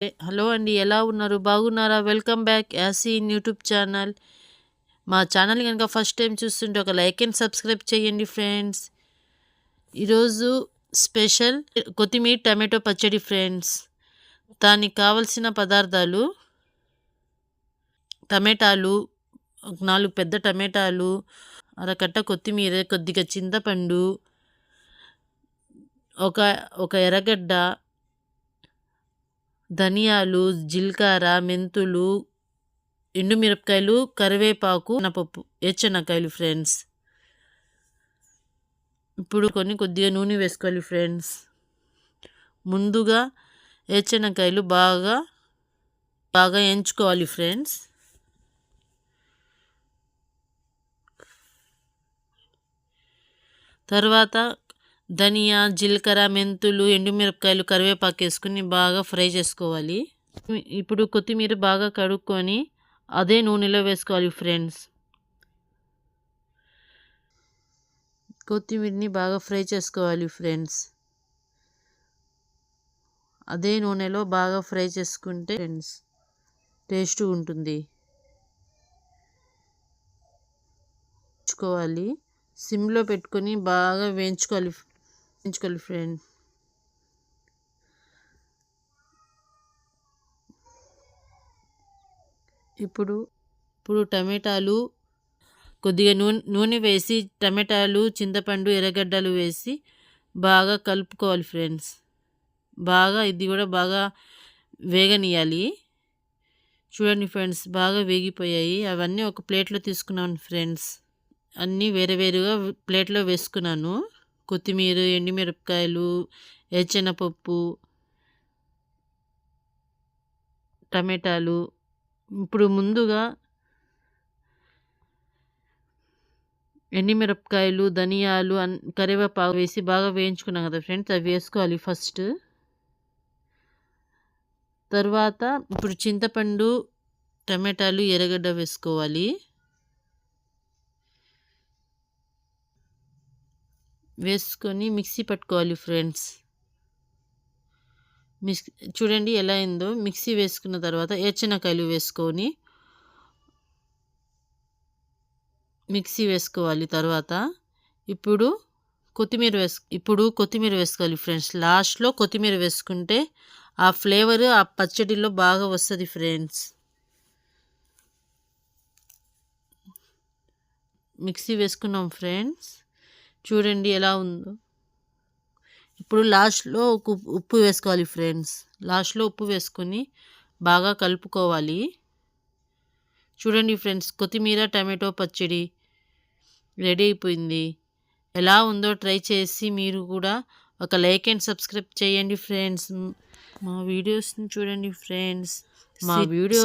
Hello అండి, ఎలా ఉన్నారు? బాగున్నారా? Welcome back Yaseen YouTube channel. మా ఛానల్ కనుక ఫస్ట్ టైం చూస్తుంటే ఒక లైక్ అండ్ సబ్స్క్రైబ్ చేయండి ఫ్రెండ్స్. ఈరోజు స్పెషల్ కొత్తిమీర టమాటో పచ్చడి ఫ్రెండ్స్. దానికి కావలసిన పదార్థాలు: టమాటాలు, 4 పెద్ద టమాటాలు, అరకట్ట కొత్తిమీర, కొద్దిగా చింతపండు, ఒక ఎర్రగడ్డ, ధనియాలు, జీలకర్ర, మెంతులు, ఎండుమిరపకాయలు, కరివేపాకు, పప్పు, ఏచనకాయలు ఫ్రెండ్స్. ఇప్పుడు కొద్దిగా నూనె వేసుకోవాలి ఫ్రెండ్స్. ముందుగా ఏచనకాయలు బాగా ఎంచుకోవాలి ఫ్రెండ్స్. తర్వాత ధనియా, జీలకర్ర, మెంతులు, ఎండుమిరపకాయలు, కరివేపాకు వేసుకుని బాగా ఫ్రై చేసుకోవాలి. ఇప్పుడు కొత్తిమీర బాగా కడుక్కొని అదే నూనెలో వేసుకోవాలి ఫ్రెండ్స్. కొత్తిమీరని బాగా ఫ్రై చేసుకోవాలి ఫ్రెండ్స్. అదే నూనెలో బాగా ఫ్రై చేసుకుంటే ఫ్రెండ్స్ టేస్ట్ ఉంటుంది. వేయించుకోవాలి, సిమ్లో పెట్టుకొని బాగా వేయించుకోవాలి ఫ్రెండ్స్. ఇప్పుడు టమాటాలు, కొద్దిగా నూనె వేసి టమాటాలు, చింతపండు, ఎర్రగడ్డలు వేసి బాగా కలుపుకోవాలి ఫ్రెండ్స్. ఇది కూడా బాగా వేగనీయాలి. చూడండి ఫ్రెండ్స్, బాగా వేగిపోయాయి. అవన్నీ ఒక ప్లేట్లో తీసుకున్నాను ఫ్రెండ్స్. అన్నీ వేరుగా ప్లేట్లో వేసుకున్నాను. కొత్తిమీర, ఎండుమిరపకాయలు, ఏచెనపప్పు, టమాటాలు. ఇప్పుడు ముందుగా ఎండుమిరపకాయలు, ధనియాలు, కరివేపాకు వేసి బాగా వేయించుకున్నాం కదా ఫ్రెండ్స్, అవి వేసుకోవాలి ఫస్ట్. తర్వాత ఇప్పుడు చింతపండు, టమాటాలు, ఎర్రగడ్డ వేసుకోవాలి. వేసుకొని మిక్సీ పట్టుకోవాలి ఫ్రెండ్స్. చూడండి ఎలా అయిందో. మిక్సీ వేసుకున్న తర్వాత ఏచనకాయలు వేసుకొని మిక్సీ వేసుకోవాలి. తర్వాత ఇప్పుడు కొత్తిమీర వేసుకోవాలి ఫ్రెండ్స్. లాస్ట్లో కొత్తిమీర వేసుకుంటే ఆ ఫ్లేవర్ ఆ పచ్చడిలో బాగా వస్తుంది ఫ్రెండ్స్. మిక్సీ వేసుకున్నాం ఫ్రెండ్స్. చూడండి ఎలా ఉందో. ఇప్పుడు లాస్ట్లో ఉప్పు వేసుకోవాలి ఫ్రెండ్స్. లాస్ట్లో ఉప్పు వేసుకొని బాగా కలుపుకోవాలి. చూడండి ఫ్రెండ్స్, కొత్తిమీర టమాటో పచ్చడి రెడీ అయిపోయింది. ఎలా ఉందో ట్రై చేసి మీరు కూడా ఒక లైక్ అండ్ సబ్స్క్రైబ్ చేయండి ఫ్రెండ్స్. మా వీడియోస్ని చూడండి ఫ్రెండ్స్. మా వీడియో